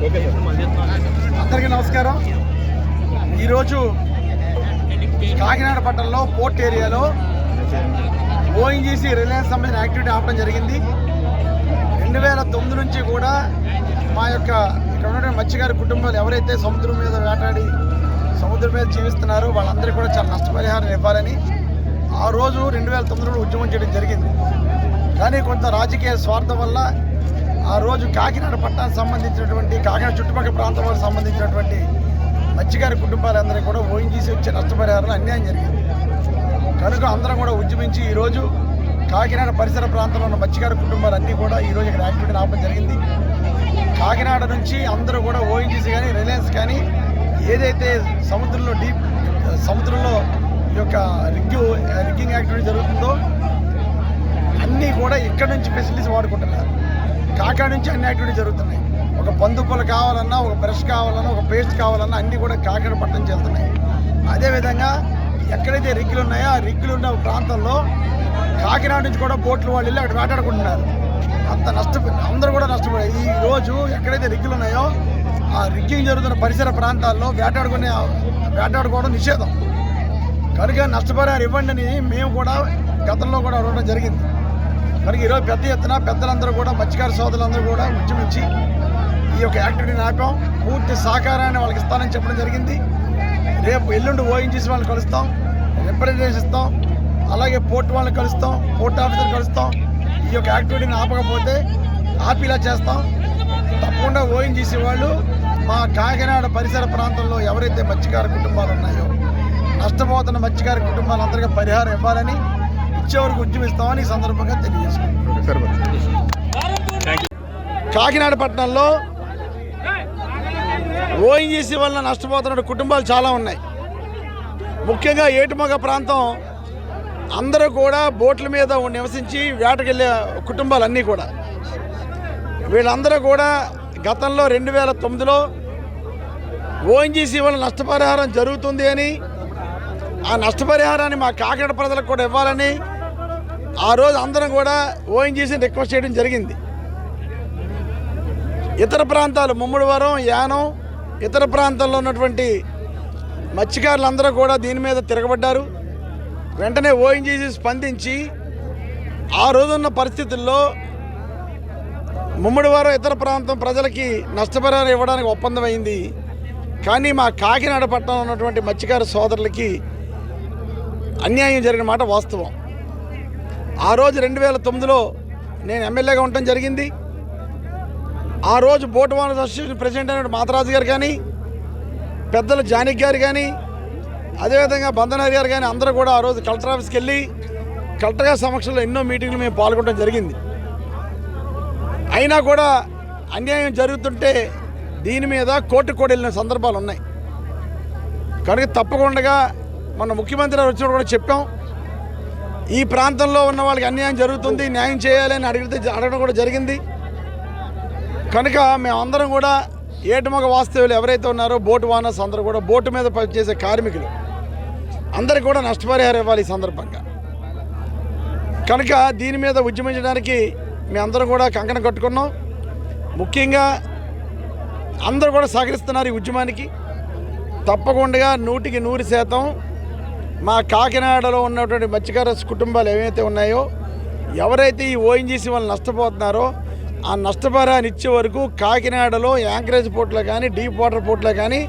అందరికీ నమస్కారం. ఈరోజు కాకినాడ పట్టణంలో పోర్ట్ ఏరియాలో ఓఎన్జీసీ రిలయన్స్ సంబంధించిన యాక్టివిటీ ఆపడం జరిగింది. 2009 నుంచి కూడా మా యొక్క ఇక్కడ ఉన్నటువంటి మత్స్యకార కుటుంబాలు ఎవరైతే సముద్రం మీద వేటాడి సముద్రం మీద జీవిస్తున్నారో వాళ్ళందరికీ కూడా చాలా నష్టపరిహారం ఇవ్వాలని ఆ రోజు 2009లో ఉద్యమం చేయడం జరిగింది. కానీ కొంత రాజకీయ స్వార్థం వల్ల ఆ రోజు కాకినాడ పట్టణానికి సంబంధించినటువంటి కాకినాడ చుట్టుపక్కల ప్రాంతం వాళ్ళకి సంబంధించినటువంటి మత్స్యకార కుటుంబాలందరికీ కూడా ఓఎన్జీసీ వచ్చే నష్టపరిహారంలో అన్యాయం జరిగింది. కనుక అందరం కూడా ఉద్యమించి ఈరోజు కాకినాడ పరిసర ప్రాంతంలో ఉన్న మత్స్యకార కుటుంబాలన్నీ కూడా ఈరోజు ఇక్కడ యాక్టివిటీని ఆపడం జరిగింది. కాకినాడ నుంచి అందరూ కూడా ఓఎన్జీసీ కానీ రిలయన్స్ కానీ ఏదైతే సముద్రంలో ఈ యొక్క రిగ్గింగ్ యాక్టివిటీ జరుగుతుందో అన్నీ కూడా ఇక్కడ నుంచి ఫెసిలిటీస్ వాడుకుంటున్నారు. కాకినాడ నుంచి అన్ని యాక్టివిటీ జరుగుతున్నాయి. ఒక బందుపులు కావాలన్నా, ఒక బ్రష్ కావాలన్నా, ఒక పేస్ట్ కావాలన్నా అన్నీ కూడా కాకినాడ పట్టణం చేస్తున్నాయి. అదేవిధంగా ఎక్కడైతే రిగ్గులు ఉన్నాయో ఆ రిగ్గులు ఉన్న ప్రాంతంలో కాకినాడ నుంచి కూడా బోట్లు వాళ్ళు వెళ్ళి అక్కడ వేటాడుకుంటున్నారు. అందరూ కూడా నష్టపోయారు. ఈ రోజు ఎక్కడైతే రిగ్గులు ఉన్నాయో ఆ రిగ్గింగ్ జరుగుతున్న పరిసర ప్రాంతాల్లో వేటాడుకోవడం నిషేధం. కనుక నష్టపరిహారం ఇవ్వండి అని మేము కూడా గతంలో కూడా అడగడం జరిగింది. కనుక ఈరోజు పెద్ద ఎత్తున పెద్దలందరూ కూడా మత్స్యకార సోదరులందరూ కూడా ఉద్యమించి ఈ యొక్క యాక్టివిటీని ఆపాం. పూర్తి సహకారాన్ని వాళ్ళకి ఇస్తానని చెప్పడం జరిగింది. రేపు ఎల్లుండి ఓఎన్జీసీ వాళ్ళని కలుస్తాం, రిప్రజెంటేషన్ ఇస్తాం, అలాగే పోర్ట్ వాళ్ళని కలుస్తాం, పోర్ట్ ఆఫీసర్ కలుస్తాం. ఈ యొక్క యాక్టివిటీని ఆపకపోతే ఆపేలా చేస్తాం. తప్పకుండా ఓఎన్జీసీ వాళ్ళు మా కాకినాడ పరిసర ప్రాంతంలో ఎవరైతే మత్స్యకార కుటుంబాలు ఉన్నాయో నష్టపోతున్న మత్స్యకార కుటుంబాలందరికీ పరిహారం ఇవ్వాలని ఇచ్చేవరకు ఉద్యమిస్తామని ఈ సందర్భంగా తెలియజేసుకుంటాం. కాకినాడ పట్టణంలో ఓఎన్జీసీ వల్ల నష్టపోతున్న కుటుంబాలు చాలా ఉన్నాయి. ముఖ్యంగా ఏటుమొగ ప్రాంతం అందరూ కూడా బోట్ల మీద నివసించి వేటకెళ్ళే కుటుంబాలన్నీ కూడా వీళ్ళందరూ కూడా గతంలో 2009లో ఓఎన్జీసీ వల్ల నష్టపరిహారం జరుగుతుంది అని ఆ నష్టపరిహారాన్ని మా కాకినాడ ప్రజలకు కూడా ఇవ్వాలని ఆ రోజు అందరం కూడా ఓఎన్జీసీని రిక్వెస్ట్ చేయడం జరిగింది. ఇతర ప్రాంతాలు ముమ్మడివరం, యానం, ఇతర ప్రాంతాల్లో ఉన్నటువంటి మత్స్యకారులందరూ కూడా దీని మీద తిరగబడ్డారు. వెంటనే ఓఎన్జీసీ స్పందించి ఆ రోజున్న పరిస్థితుల్లో ముమ్మడివారం ఇతర ప్రాంతం ప్రజలకి నష్టపరిహారం ఇవ్వడానికి ఒప్పందం అయింది. కానీ మా కాకినాడ పట్టణంలో ఉన్నటువంటి మత్స్యకార సోదరులకి అన్యాయం జరిగిన మాట వాస్తవం. ఆ రోజు 2009లో నేను ఎమ్మెల్యేగా ఉండటం జరిగింది. ఆ రోజు బోట్ ఓనర్స్ అసోసియేషన్ ప్రెసిడెంట్ అయిన మాతరాజు గారు కానీ, పెద్దలు జానకి గారు కానీ, అదేవిధంగా బందనహరి గారు కానీ అందరూ కూడా ఆ రోజు కలెక్టర్ ఆఫీస్కి వెళ్ళి కలెక్టర్ గారి సమక్షంలో ఎన్నో మీటింగ్లు మేము పాల్గొనడం జరిగింది. అయినా కూడా అన్యాయం జరుగుతుంటే దీని మీద కోర్టుకు కూడా వెళ్ళిన సందర్భాలు ఉన్నాయి. కనుక తప్పకుండా మన ముఖ్యమంత్రి గారు వచ్చినప్పుడు కూడా చెప్పాం, ఈ ప్రాంతంలో ఉన్న వాళ్ళకి అన్యాయం జరుగుతుంది, న్యాయం చేయాలని అడగడం కూడా జరిగింది. కనుక మేమందరం కూడా ఏటుమొగ వాస్తవ్యులు ఎవరైతే ఉన్నారో బోటు ఓనర్స్ అందరూ కూడా బోటు మీద పనిచేసే కార్మికులు అందరికీ కూడా నష్టపరిహారం ఇవ్వాలి ఈ సందర్భంగా. కనుక దీని మీద ఉద్యమించడానికి మేమందరం కూడా కంకణం కట్టుకున్నాం. ముఖ్యంగా అందరూ కూడా సహకరిస్తున్నారు ఈ ఉద్యమానికి. తప్పకుండా 100% మా కాకినాడలో ఉన్నటువంటి మత్స్యకార కుటుంబాలు ఏవైతే ఉన్నాయో ఎవరైతే ఈ ఓఎన్జీసీ వాళ్ళు నష్టపోతున్నారో ఆ నష్టపరిహారాన్ని ఇచ్చే వరకు కాకినాడలో యాంకరేజ్ పోర్ట్లో కానీ డీప్ వాటర్ పోర్ట్లో కానీ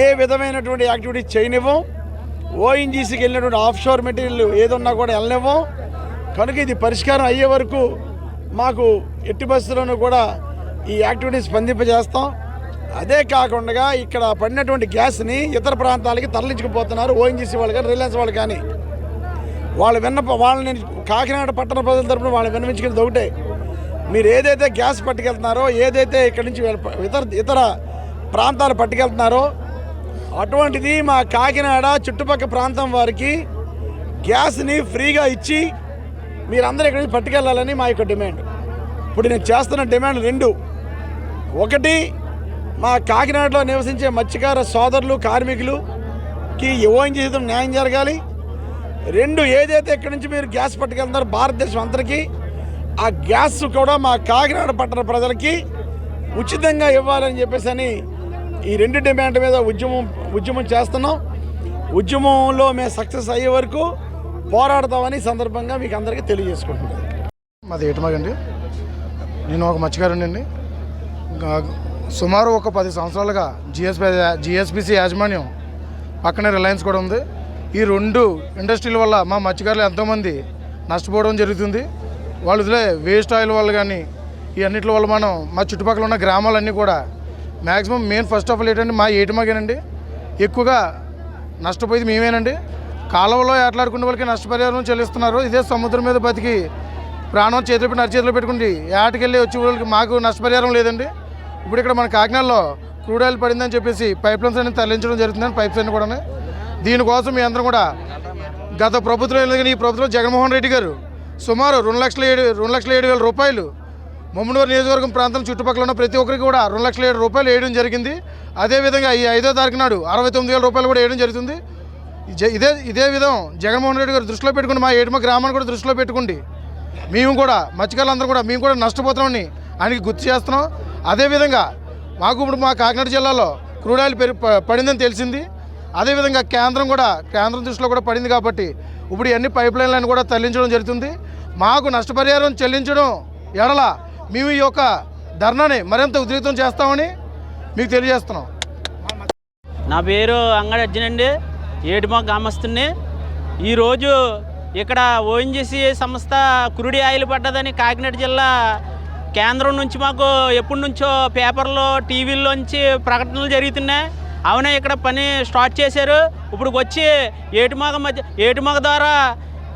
ఏ విధమైనటువంటి యాక్టివిటీ చేయనివ్వం. ఓఎన్జీసీకి వెళ్ళినటువంటి ఆఫ్షోర్ మెటీరియల్ ఏదున్నా కూడా వెళ్ళనివ్వం. కనుక ఇది పరిష్కారం అయ్యే వరకు మాకు ఎట్టి పరిస్థితుల్లోనూ కూడా ఈ యాక్టివిటీ స్పందింపజేస్తాం. అదే కాకుండా ఇక్కడ పడినటువంటి గ్యాస్ని ఇతర ప్రాంతాలకి తరలించుకుపోతున్నారు ఓఎన్జీసీ వాళ్ళు కానీ రిలయన్స్ వాళ్ళు కానీ. వాళ్ళని కాకినాడ పట్టణ ప్రజల తరపున వాళ్ళని విన్నవించుకునేది ఒకటే, మీరు ఏదైతే గ్యాస్ పట్టుకెళ్తున్నారో, ఏదైతే ఇక్కడి నుంచి ఇతర ప్రాంతాలు పట్టుకెళ్తున్నారో అటువంటిది మా కాకినాడ చుట్టుపక్కల ప్రాంతం వారికి గ్యాస్ని ఫ్రీగా ఇచ్చి మీరందరూ ఇక్కడి నుంచి పట్టుకెళ్ళాలని మా యొక్క డిమాండ్. ఇప్పుడు నేను చేస్తున్న డిమాండ్ 2. ఒకటి, మా కాకినాడలో నివసించే మత్స్యకార సోదరులు కార్మికులుకి ఓఎన్జీసీ న్యాయం జరగాలి. 2, ఏదైతే ఇక్కడి నుంచి మీరు గ్యాస్ పట్టుకెళ్తున్నారో భారతదేశం అందరికీ ఆ గ్యాస్ కూడా మా కాకినాడ పట్టణ ప్రజలకి ఉచితంగా ఇవ్వాలని చెప్పేసి అని ఈ 2 డిమాండ్ మీద ఉద్యమం చేస్తున్నాం. ఉద్యమంలో మేము సక్సెస్ అయ్యే వరకు పోరాడతామని సందర్భంగా మీకు అందరికీ తెలియజేసుకుంటున్నాం. మాది ఏటమాగండి. నేను ఒక మత్స్యకారుని. సుమారు ఒక 10 సంవత్సరాలుగా జిఎస్పిసి యాజమాన్యం పక్కనే రిలయన్స్ కూడా ఉంది. ఈ 2 ఇండస్ట్రీల వల్ల మా మత్స్యకారులు ఎంతోమంది నష్టపోవడం జరుగుతుంది. వాళ్ళు వదిలే వేస్ట్ ఆయిల్ వల్ల కానీ ఈ అన్నిటి వల్ల మనం మా చుట్టుపక్కల ఉన్న గ్రామాలన్నీ కూడా maximum main first of all ఏంటంటే మా ఏటమాగేనండి ఎక్కువగా నష్టపోయేది మేమేనండి. కాలువలో ఏట్లాడుకునే వాళ్ళకి నష్టపరిహారం చెల్లిస్తున్నారు. ఇదే సముద్రం మీద బతికి ప్రాణం చేతిలో పెట్టి అరచేతిలో పెట్టుకుంటే ఏటకెళ్ళి వచ్చే వాళ్ళకి మాకు నష్టపరిహారం లేదండి. ఇప్పుడు ఇక్కడ మన కాకినాడలో క్రూడ్ ఆయిల్ పడిందని చెప్పేసి పైప్ లైన్స్ అన్ని తరలించడం జరుగుతుందని పైప్స్ అన్ని కూడా. దీనికోసం మీ అందరం కూడా గత ప్రభుత్వం ఈ ప్రభుత్వం జగన్మోహన్ రెడ్డి గారు సుమారు 2,07,000 రూపాయలు మమ్మనూరు నియోజకవర్గం ప్రాంతం చుట్టుపక్కల ఉన్న ప్రతి ఒక్కరికి కూడా 2,07,000 రూపాయలు వేయడం జరిగింది. అదేవిధంగా ఈ 5వ తారీఖు నాడు 69,000 రూపాయలు కూడా వేయడం జరుగుతుంది. ఇదే విధం జగన్మోహన్ రెడ్డి గారు దృష్టిలో పెట్టుకుని మా ఏటమ గ్రామాన్ని కూడా దృష్టిలో పెట్టుకుండి మేము కూడా మత్స్యకారులందరూ కూడా మేము కూడా నష్టపోతామని ఆయనకి గుర్తు చేస్తున్నాం. అదేవిధంగా మాకు ఇప్పుడు మా కాకినాడ జిల్లాలో క్రూడ్ ఆయిల్ పడిందని తెలిసింది. అదేవిధంగా కేంద్రం దృష్టిలో కూడా పడింది కాబట్టి ఇప్పుడు ఇవన్నీ పైప్ లైన్లను కూడా తరలించడం జరుగుతుంది. మాకు నష్టపరిహారం చెల్లించడం ఎడల మేము ఈ యొక్క ధర్నాని మరింత ఉధృతం చేస్తామని మీకు తెలియజేస్తున్నాం. నా పేరు అంగడి అర్జున్ అండి, ఏడుమా గ్రామస్తుని. ఈరోజు ఇక్కడ ఓఎన్జీసీ సంస్థ క్రూడ్ ఆయిల్ పడ్డదని కాకినాడ జిల్లా కేంద్రం నుంచి మాకు ఎప్పటి నుంచో పేపర్లో టీవీల్లోంచి ప్రకటనలు జరుగుతున్నాయి. అవునా ఇక్కడ పని స్టార్ట్ చేశారు. ఇప్పుడు వచ్చి ఏటుమాగ ద్వారా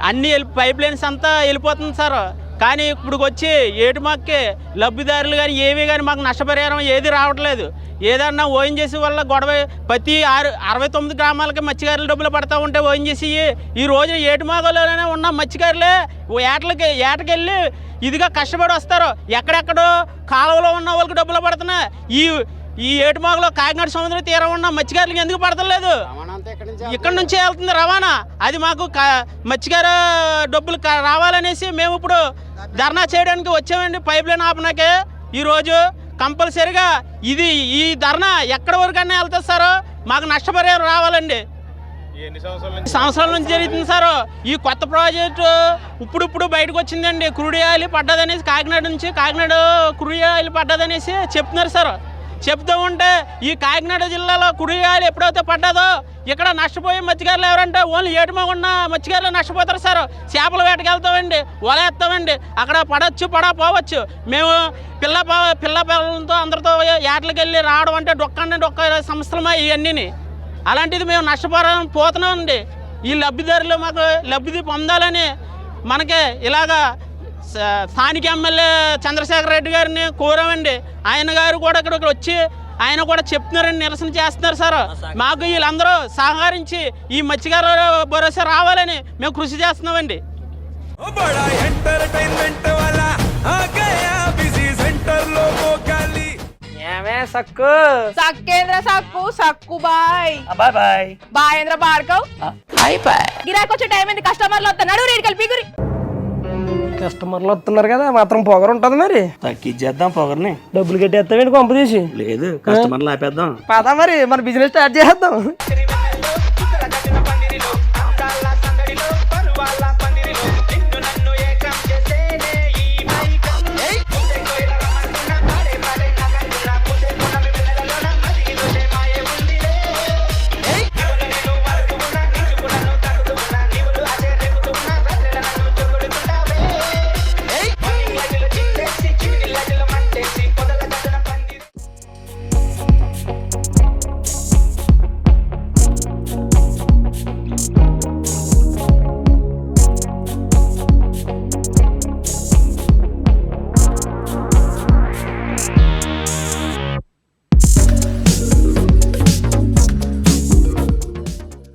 అన్ని పైప్ లైన్స్ అంతా వెళ్ళిపోతుంది సార్. కానీ ఇప్పుడు వచ్చి ఏటుమాగకి లబ్ధిదారులు కానీ ఏమీ కానీ మాకు నష్టపరిహారం ఏది రావట్లేదు. ఏదన్నా ఓఎన్జీసీ వల్ల గొడవ ప్రతి 69 గ్రామాలకి మత్స్యకారులు డబ్బులు పడతా ఉంటే ఓఎన్జీసీ ఈ రోజున ఏటుమాగలోనే ఉన్న మత్స్యకారులే ఏటకెళ్ళి ఇదిగా కష్టపడి వస్తారు. ఎక్కడెక్కడో కాలువలో ఉన్న వాళ్ళకి డబ్బులు పడుతున్నాయి. ఈ ఏటుమాగలో కాకినాడ సముద్ర తీరం ఉన్న మత్స్యకారులకి ఎందుకు పడతలేదు? ఇక్కడ నుంచే వెళ్తుంది రవాణా. అది మాకు మత్స్యకారు డబ్బులు రావాలనేసి మేము ఇప్పుడు ధర్నా చేయడానికి వచ్చామండి. పైప్ లైన్ ఆపనాకే ఈరోజు కంపల్సరీగా ఈ ధర్నా ఎక్కడి వరకన్నా వెళ్తుంది సార్. మాకు నష్టపరిహారం రావాలండి. సంవత్సరాల నుంచి జరుగుతుంది సార్. ఈ కొత్త ప్రాజెక్టు ఇప్పుడు బయటకు వచ్చిందండి. క్రూడ్ ఆయిల్ పడ్డదనేసి కాకినాడ క్రూడ్ ఆయిల్ పడ్డదనేసి చెప్తున్నారు సార్. చెప్తూ ఉంటే ఈ కాకినాడ జిల్లాలో క్రూడ్ ఆయిల్ ఎప్పుడైతే పడ్డదో ఇక్కడ నష్టపోయే మత్స్యకారులు ఎవరంటే ఓన్లీ ఏటుమాగున్న మత్స్యకారులు నష్టపోతారు సార్. చేపల వేటకి వెళ్తామండి, వలేస్తామండి. అక్కడ పోవచ్చు. మేము పిల్లలతో అందరితో ఏటలకు వెళ్ళి రావడం అంటే డొక్క సంస్థలమా ఇవన్నీ. అలాంటిది మేము పోతున్నామండి. ఈ లబ్ధిదారులు మాకు లబ్ధి పొందాలని మనకి ఇలాగా స్థానిక ఎమ్మెల్యే చంద్రశేఖర్ రెడ్డి గారిని కోరామండి. ఆయన గారు కూడా ఇక్కడికి వచ్చి ఆయన కూడా చెప్తున్నారని నిరసన చేస్తున్నారు సార్. మాకు వీళ్ళందరూ సహకరించి ఈ మత్స్యకారు భరోసా రావాలని మేము కృషి చేస్తున్నామండి. సక్కు సక్కేంద్ర సక్కు బాయ్ బాయ్ బాయేంద్ర భార్గవ్ గిరాకి వచ్చే టైం ఏంది? కస్టమర్లు వస్తున్నాడు రేడికల్ పీగురి. కస్టమర్లు వస్తున్నారు కదా, మాత్రం పొగరు ఉంటుంది. మరి తగ్గించేద్దాం పొగర్ని. డబ్బులు కట్టేస్తామేంటి కొంప తీసి? లేదు, కస్టమర్లు ఆపేద్దాం. పదా మరి మన బిజినెస్ స్టార్ట్ చేద్దాం.